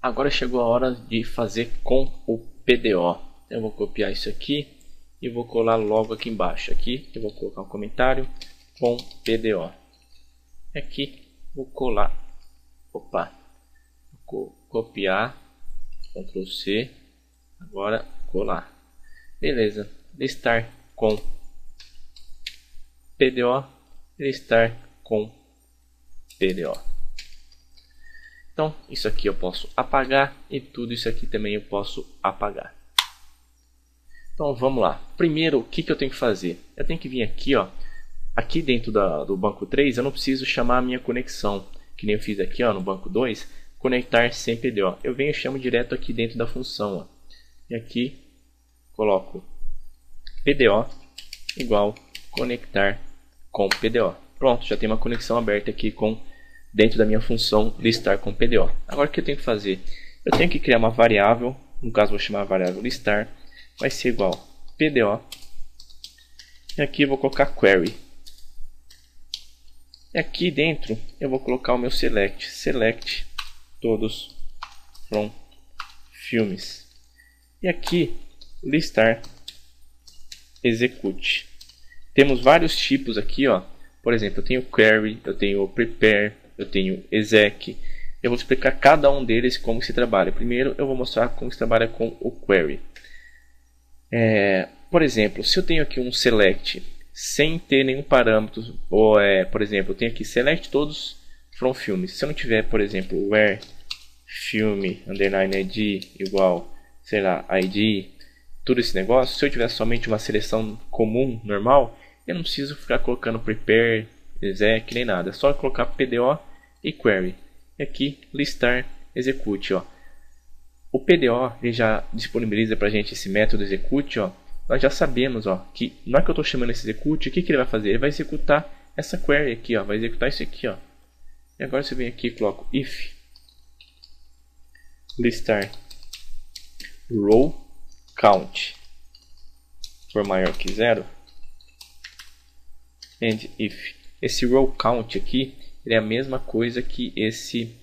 Agora chegou a hora de fazer com o PDO. Eu vou copiar isso aqui e vou colar logo aqui embaixo. Aqui eu vou colocar um comentário com PDO. Aqui vou colar. Opa, vou copiar, Ctrl C. Agora colar. Beleza. Listar com PDO. Listar com PDO. Então, isso aqui eu posso apagar e tudo isso aqui também eu posso apagar. Então, vamos lá. Primeiro, o que eu tenho que fazer? Eu tenho que vir aqui, ó, aqui dentro do banco 3, eu não preciso chamar a minha conexão, que nem eu fiz aqui, ó, no banco 2, conectar sem PDO. Eu venho e chamo direto aqui dentro da função, ó. E aqui coloco PDO igual conectar com PDO. Pronto, já tem uma conexão aberta aqui dentro da minha função listar com PDO. Agora o que eu tenho que fazer? Eu tenho que criar uma variável, no caso vou chamar a variável listar, vai ser igual PDO, e aqui eu vou colocar query. E aqui dentro eu vou colocar o meu select todos from filmes. E aqui listar execute. Temos vários tipos aqui, ó. Por exemplo, eu tenho query, eu tenho prepare, eu tenho exec. Eu vou explicar cada um deles como se trabalha. Primeiro eu vou mostrar como se trabalha com o query. Por exemplo, se eu tenho aqui um select sem ter nenhum parâmetro, ou por exemplo, eu tenho aqui select todos from filmes. Se eu não tiver, por exemplo, where filme underline id igual, sei lá, id, tudo esse negócio, se eu tiver somente uma seleção comum, normal, eu não preciso ficar colocando prepare, exec, nem nada. É só colocar PDO e query. E aqui listar execute, ó. O PDO ele já disponibiliza para a gente esse método execute, ó. Nós já sabemos, ó, que na hora que eu estou chamando esse execute, o que ele vai fazer? Ele vai executar essa query aqui, ó. Vai executar isso aqui, ó. E agora você vem aqui e coloca if listar row count for maior que 0 and if. Esse row count aqui ele é a mesma coisa que esse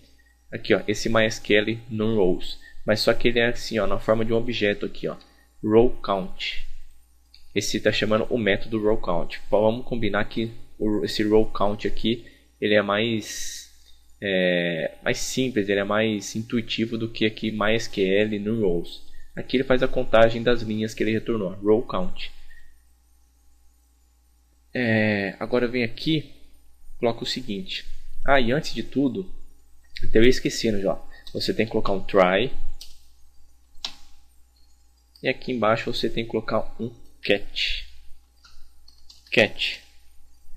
aqui, ó, esse MySQL no rows, mas só que ele é assim, ó, na forma de um objeto aqui, ó, row count. Esse está chamando o método row count. Vamos combinar que esse row count aqui ele é mais simples, ele é mais intuitivo do que aqui MySQL no rows. Aqui ele faz a contagem das linhas que ele retornou, row count. Agora eu venho aqui, coloco o seguinte. E antes de tudo, eu esqueci já. Você tem que colocar um try. E aqui embaixo você tem que colocar um catch. Catch.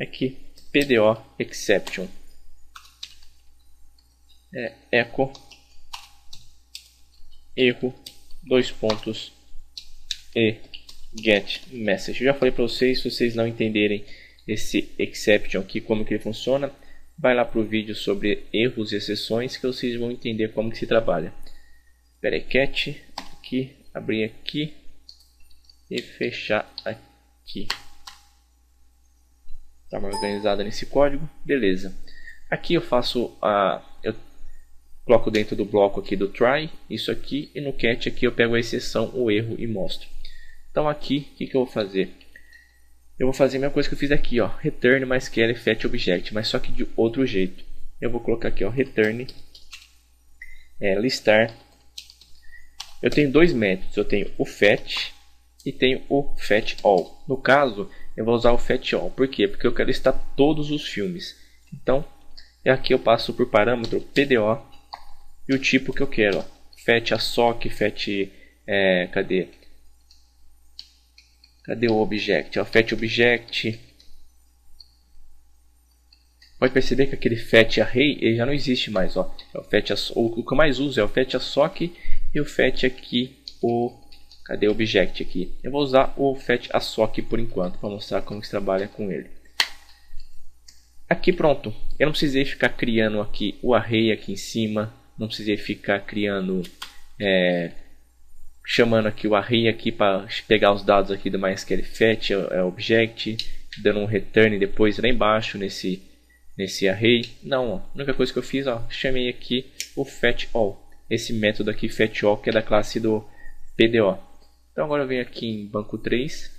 Aqui PDO exception. Echo erro dois pontos e get message. Eu já falei para vocês, se vocês não entenderem esse exception aqui, como que ele funciona, vai lá para o vídeo sobre erros e exceções que vocês vão entender como que se trabalha. Espera aí, catch, aqui, abrir aqui e fechar aqui. Tá mais organizada nesse código, beleza. Aqui eu faço eu coloco dentro do bloco aqui do try, isso aqui, e no catch aqui eu pego a exceção, o erro e mostro. Então aqui, o que eu vou fazer? Eu vou fazer a mesma coisa que eu fiz aqui, ó, return MySQL fetch object, mas só que de outro jeito. Eu vou colocar aqui, ó, return listar. Eu tenho dois métodos, eu tenho o fetch e tenho o fetch all. No caso, eu vou usar o fetch all. Por quê? Porque eu quero listar todos os filmes. Então, aqui eu passo por parâmetro PDO e o tipo que eu quero, ó, fetch a sock, fetch cadê o object? Fetch object. Pode perceber que aquele fetch array ele já não existe mais, ó. O que eu mais uso é o fetch a sock e o fetch aqui cadê o object aqui? Eu vou usar o fetch a sock por enquanto para mostrar como se trabalha com ele. Aqui pronto. Eu não precisei ficar criando aqui o array aqui em cima, não precisei ficar criando chamando aqui o array aqui para pegar os dados aqui do MySQL fetch object, dando um return depois lá embaixo nesse array. Não, ó, a única coisa que eu fiz, ó, chamei aqui o fetch all. esse método aqui fetchAll, que é da classe do PDO. Então agora eu venho aqui em banco 3.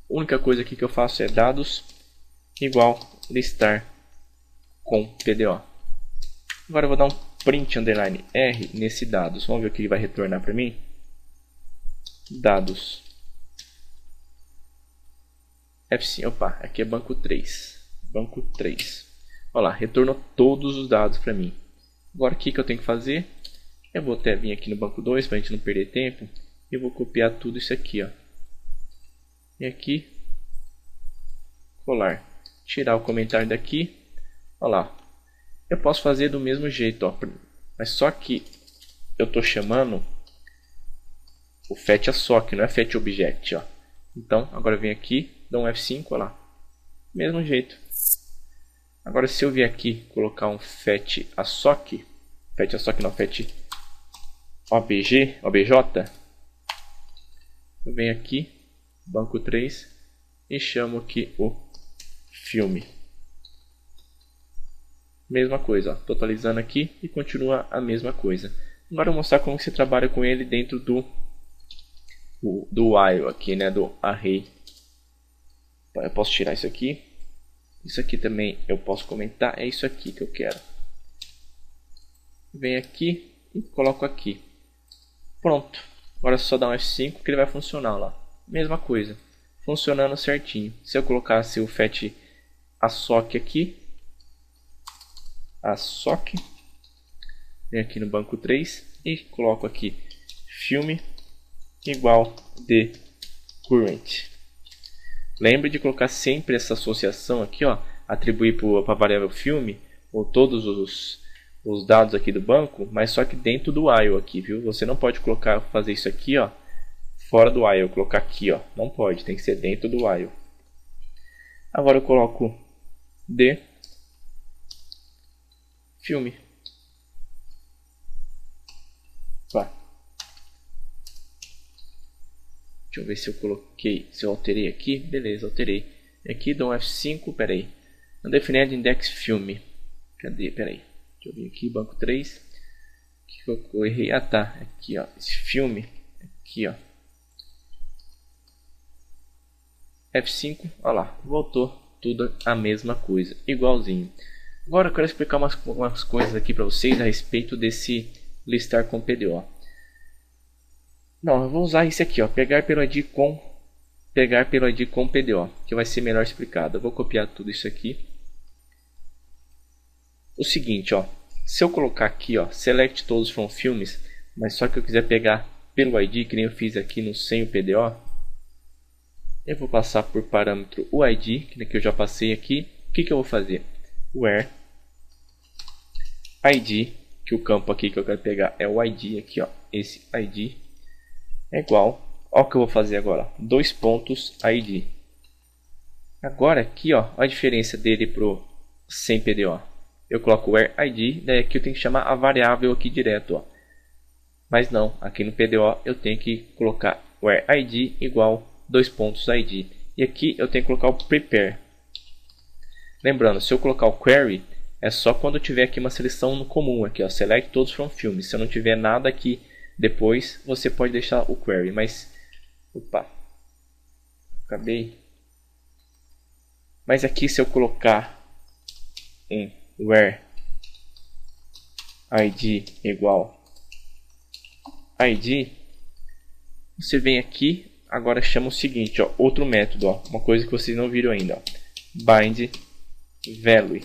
A única coisa aqui que eu faço é dados igual listar com PDO. Agora eu vou dar um print underline R nesse dados. Vamos ver o que ele vai retornar para mim. Dados F5. Opa, aqui é banco 3. Banco 3. Olha lá, retornou todos os dados para mim. Agora o que eu tenho que fazer? Eu vou até vir aqui no banco 2 para a gente não perder tempo. Eu vou copiar tudo isso aqui, ó. E aqui, colar. Tirar o comentário daqui. Olha lá. Eu posso fazer do mesmo jeito, ó. Mas só que eu estou chamando o fetchASsoc, não é fetchObject, ó. Então, agora eu venho aqui, dou um F5, olha lá. Mesmo jeito. Agora se eu vier aqui colocar um fetchASsoc, não, fetchObj, eu venho aqui, banco 3, e chamo aqui o filme. Mesma coisa, ó, totalizando aqui e continua a mesma coisa. Agora eu vou mostrar como você trabalha com ele dentro do while aqui, né, do array. Eu posso tirar isso aqui. Isso aqui também eu posso comentar. É isso aqui que eu quero. Venho aqui e coloco aqui. Pronto. Agora é só dar um F5 que ele vai funcionar lá. Mesma coisa. Funcionando certinho. Se eu colocasse o fetchASsoc aqui. ASsoc. Venho aqui no banco 3 e coloco aqui filme igual de current. Lembre de colocar sempre essa associação aqui, ó, atribuir para a variável filme ou todos os dados aqui do banco, mas só que dentro do while aqui, viu? Você não pode fazer isso aqui, ó, fora do while, colocar aqui, ó, não pode, tem que ser dentro do while. Agora eu coloco de filme. Vá. Deixa eu ver se eu coloquei, se eu alterei aqui. Beleza, alterei. Aqui dou um F5, peraí. Undefined index filme. Cadê? Peraí. Deixa eu vir aqui, banco 3. O que eu errei? Ah, tá. Aqui, ó. Esse filme. Aqui, ó. F5, olha lá. Voltou tudo a mesma coisa. Igualzinho. Agora eu quero explicar umas coisas aqui para vocês a respeito desse listar com PDO. Não, eu vou usar esse aqui, ó, pegar pelo ID com PDO, que vai ser melhor explicado. Eu vou copiar tudo isso aqui. O seguinte, ó, se eu colocar aqui, ó, select todos from filmes, mas só que eu quiser pegar pelo ID, que nem eu fiz aqui no sem o PDO, eu vou passar por parâmetro o ID, que eu já passei aqui. O que eu vou fazer? Where ID, que o campo aqui que eu quero pegar é o ID aqui, ó, esse ID é igual, ó, o que eu vou fazer agora, 2 pontos ID. Agora aqui, ó, a diferença dele pro sem PDO. Eu coloco where ID, daí aqui eu tenho que chamar a variável aqui direto, ó. Mas não, aqui no PDO eu tenho que colocar where ID igual 2 pontos ID. E aqui eu tenho que colocar o prepare. Lembrando, se eu colocar o query, é só quando tiver aqui uma seleção no comum, aqui, ó, select todos from filmes. Se eu não tiver nada aqui depois, você pode deixar o query, mas opa, acabei. Mas aqui se eu colocar um where id igual id, você vem aqui, agora chama o seguinte, ó, outro método, ó, uma coisa que vocês não viram ainda, ó, bind value.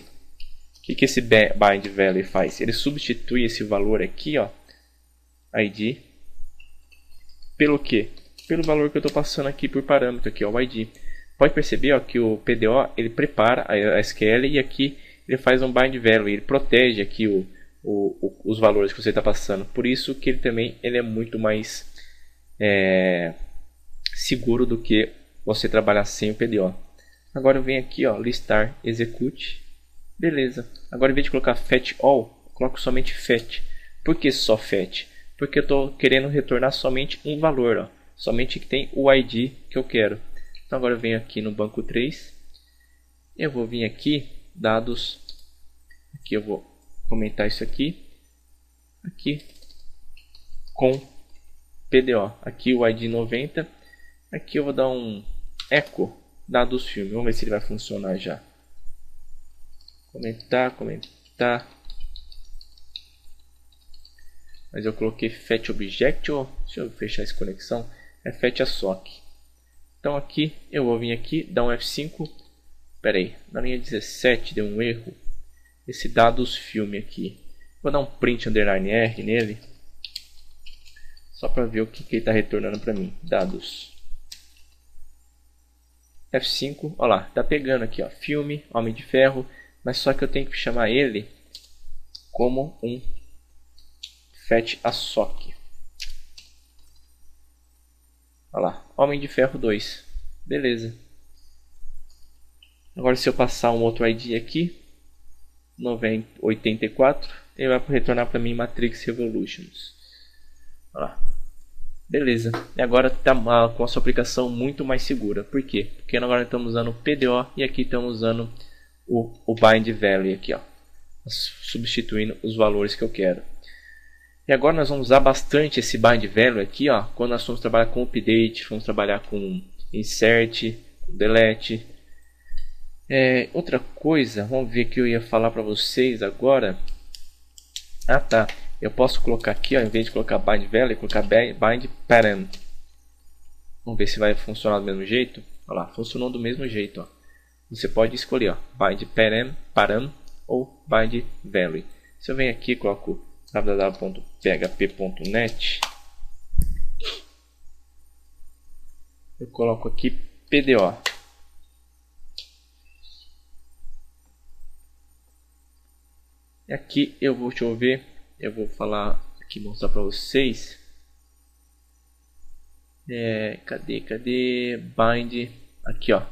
O que esse bind value faz? Ele substitui esse valor aqui, ó, ID, pelo que? Pelo valor que eu estou passando aqui por parâmetro, aqui, ó, o ID. Pode perceber, ó, que o PDO ele prepara a SQL e aqui ele faz um bind value, ele protege aqui os valores que você está passando. Por isso que ele também é muito mais seguro do que você trabalhar sem o PDO. Agora eu venho aqui, ó, listar execute, beleza. Agora em vez de colocar fetchAll, eu coloco somente fetch. Por que só fetch? Porque eu estou querendo retornar somente um valor, ó, somente que tem o ID que eu quero. Então agora eu venho aqui no banco 3, eu vou vir aqui, dados, aqui eu vou comentar isso aqui, com PDO. Aqui o ID 90. Aqui eu vou dar um echo dados filme. Vamos ver se ele vai funcionar já. Comentar. Mas eu coloquei fetch object. Deixa eu fechar essa conexão. É fetch a sock. Então aqui eu vou vir aqui, dar um F5. Espera aí, na linha 17 deu um erro. Esse dados filme aqui. Vou dar um print underline R nele. Só para ver o que ele está retornando para mim. Dados. F5, olha lá, tá pegando aqui, ó, filme, Homem de Ferro, mas só que eu tenho que chamar ele como um fetch a sock. Olha lá, Homem de Ferro 2, beleza. Agora se eu passar um outro ID aqui, 84, ele vai retornar para mim Matrix Revolutions. Olha lá. Beleza, e agora está com a sua aplicação muito mais segura. Por quê? Porque agora estamos usando o PDO e aqui estamos usando o bind value aqui, ó, substituindo os valores que eu quero. E agora nós vamos usar bastante esse bind value aqui, ó, quando nós vamos trabalhar com update, vamos trabalhar com insert, com delete. Outra coisa, vamos ver que eu ia falar para vocês agora. Ah tá, eu posso colocar aqui, ó, em vez de colocar bind value, colocar bind param. Vamos ver se vai funcionar do mesmo jeito. Olha lá, funcionou do mesmo jeito, ó. Você pode escolher, ó, bind param ou bind value. Se eu venho aqui e coloco www.php.net, eu coloco aqui PDO. E aqui eu vou, deixa eu ver, eu vou falar aqui, mostrar para vocês. Cadê bind? Aqui, ó,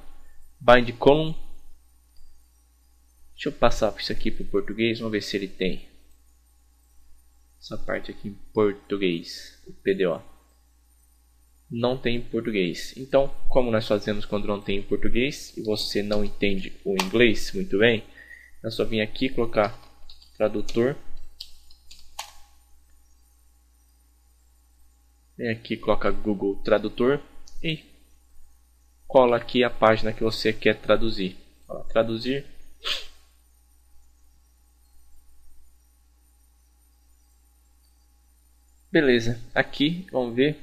bind column. Deixa eu passar isso aqui para o português, vamos ver se ele tem essa parte aqui em português, o PDO. Não tem em português. Então, como nós fazemos quando não tem em português e você não entende o inglês muito bem, é só vir aqui colocar tradutor. Vem aqui, coloca Google Tradutor e cola aqui a página que você quer traduzir. Ó, traduzir. Beleza, aqui vamos ver.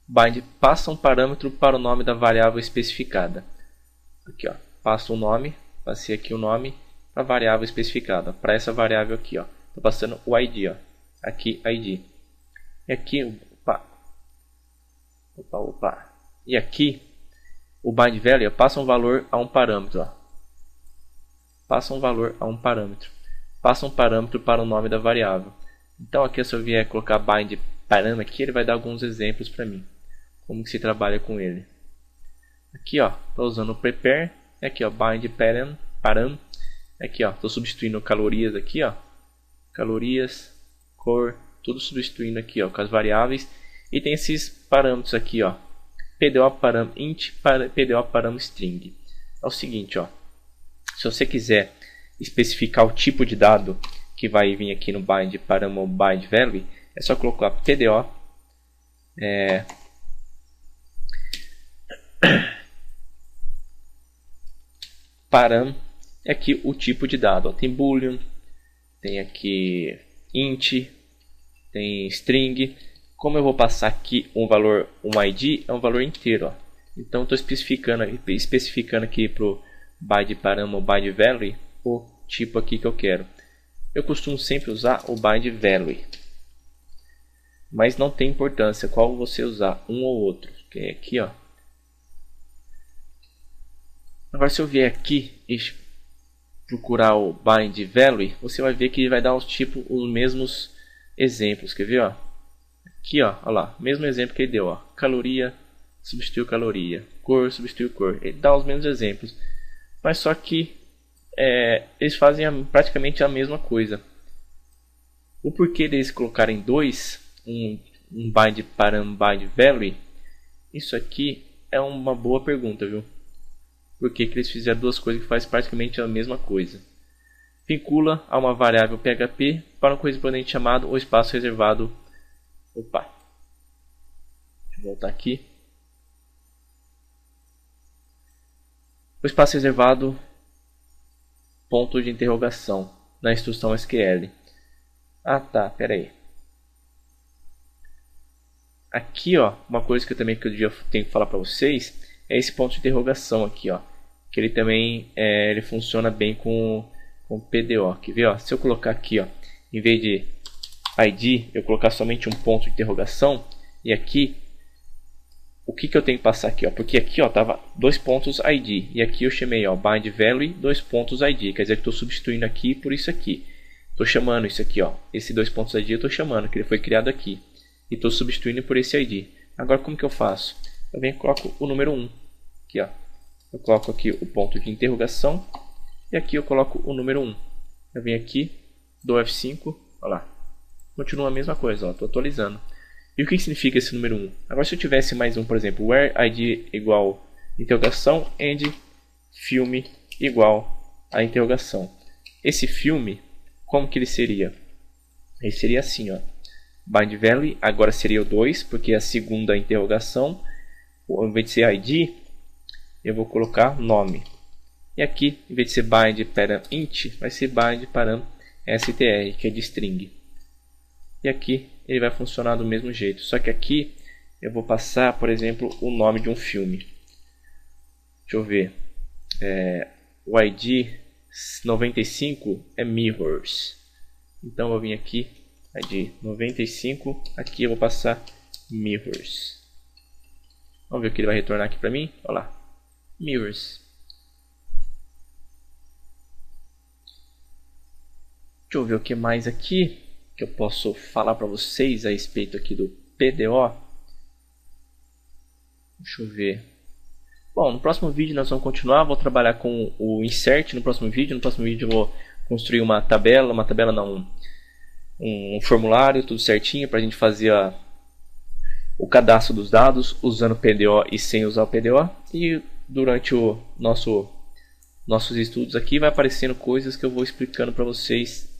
Bind passa um parâmetro para o nome da variável especificada. Aqui, ó, passa o nome, passei aqui o nome para a variável especificada. Para essa variável aqui, ó, tô passando o ID, ó, aqui ID. E aqui, opa. E aqui o bind value passa um valor a um parâmetro, ó. Passa um valor a um parâmetro. Passa um parâmetro para o nome da variável. Então aqui, se eu vier colocar bind param aqui, ele vai dar alguns exemplos para mim. Como que se trabalha com ele. Aqui, ó, tô usando o prepare. Aqui, ó, bind param. Aqui, ó, tô substituindo calorias aqui, ó. Calorias, cor, tudo substituindo aqui, ó, com as variáveis. E tem esses parâmetros aqui, ó. PDO param int, PDO param string. É o seguinte, ó. Se você quiser especificar o tipo de dado que vai vir aqui no bind param ou bind value, é só colocar PDO param. É aqui o tipo de dado, ó. Tem boolean, tem aqui int, tem string. Como eu vou passar aqui um valor, um ID, é um valor inteiro, ó. Então estou especificando aqui para o bind param ou bind value o tipo aqui que eu quero. Eu costumo sempre usar o bind value, mas não tem importância qual você usar, um ou outro. Que é aqui, ó. Agora, se eu vier aqui e procurar o bind value, você vai ver que ele vai dar os tipos, os mesmos exemplos. Quer ver, ó? Aqui, ó, olha lá, mesmo exemplo que ele deu, ó. Caloria substitui caloria, cor substitui cor. Ele dá os mesmos exemplos, mas só que eles fazem praticamente a mesma coisa. O porquê deles colocarem dois, um bind param bind value, isso aqui é uma boa pergunta, viu? Por que eles fizeram duas coisas que fazem praticamente a mesma coisa? Vincula a uma variável PHP para um correspondente chamado o espaço reservado Opa. Deixa eu voltar aqui. O espaço reservado, ponto de interrogação, na instrução SQL. Ah tá, pera aí. Aqui, ó, uma coisa que eu tenho que falar para vocês é esse ponto de interrogação aqui, ó, que ele também ele funciona bem com PDO. Quer ver, ó? Se eu colocar aqui, ó, em vez de ID, eu colocar somente um ponto de interrogação, e aqui o que eu tenho que passar aqui, ó? Porque aqui, ó, tava 2 pontos ID e aqui eu chamei, ó, bind value 2 pontos ID, quer dizer que estou substituindo aqui por isso aqui. Estou chamando isso aqui, ó, esse 2 pontos ID eu estou chamando, que ele foi criado aqui. E estou substituindo por esse ID. Agora como que eu faço? Eu venho e coloco o número 1. Aqui, ó. Eu coloco aqui o ponto de interrogação. E aqui eu coloco o número 1. Eu venho aqui, dou F5. Olha lá. Continua a mesma coisa, ó. Estou atualizando. E o que significa esse número 1? Agora se eu tivesse mais um, por exemplo, where ID igual interrogação and filme igual a interrogação. Esse filme, como que ele seria? Ele seria assim, ó. Bind value, agora seria o 2, porque é a segunda interrogação. Ao invés de ser ID, eu vou colocar nome. E aqui, em vez de ser bind para int, vai ser bind para str, que é de string. E aqui ele vai funcionar do mesmo jeito. Só que aqui eu vou passar, por exemplo, o nome de um filme. Deixa eu ver. O ID 95 é Mirrors. Então eu vou vir aqui. ID 95, aqui eu vou passar Mirrors. Vamos ver o que ele vai retornar aqui para mim. Olha lá, Mirrors. Deixa eu ver o que mais aqui que eu posso falar para vocês a respeito aqui do PDO. Deixa eu ver. Bom, no próximo vídeo nós vamos continuar. Vou trabalhar com o insert no próximo vídeo. No próximo vídeo eu vou construir uma tabela não, um formulário, tudo certinho, para a gente fazer o cadastro dos dados usando o PDO e sem usar o PDO. E durante o nossos estudos aqui vai aparecendo coisas que eu vou explicando para vocês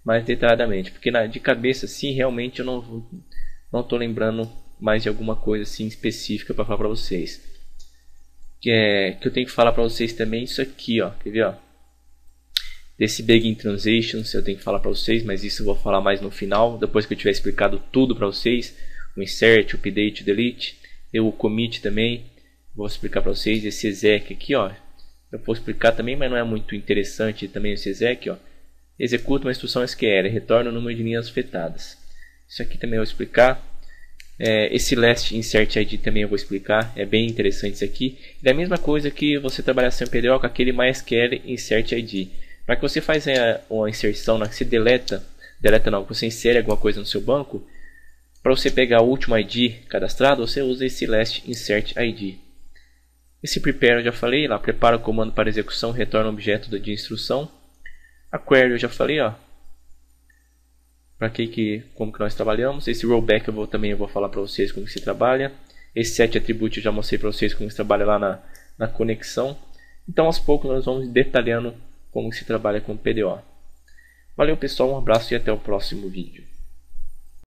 mais detalhadamente, porque de cabeça assim realmente eu não estou lembrando mais de alguma coisa assim específica para falar para vocês. Que eu tenho que falar para vocês também isso aqui, ó, quer ver, ó? Desse Begin Transitions eu tenho que falar para vocês, mas isso eu vou falar mais no final, depois que eu tiver explicado tudo para vocês. O insert, o update, o delete, o commit também, vou explicar para vocês. Esse exec aqui, ó, eu vou explicar também, mas não é muito interessante também esse exec, ó. Executa uma instrução SQL, retorna o número de linhas afetadas. Isso aqui também eu vou explicar. Esse last insert ID também eu vou explicar, é bem interessante isso aqui. É a mesma coisa que você trabalhar sem PDO com aquele MySQL insert ID. Para que você faça uma inserção, que você deleta não, que você insere alguma coisa no seu banco, para você pegar o último ID cadastrado, você usa esse last insert ID. Esse prepare eu já falei, lá prepara o comando para execução, retorna o objeto de instrução. A query eu já falei, ó, para como que nós trabalhamos. Esse rollback eu vou falar para vocês como que se trabalha. Esse set attribute eu já mostrei para vocês como se trabalha lá na conexão. Então aos poucos nós vamos detalhando como se trabalha com PDO. Valeu pessoal, um abraço e até o próximo vídeo.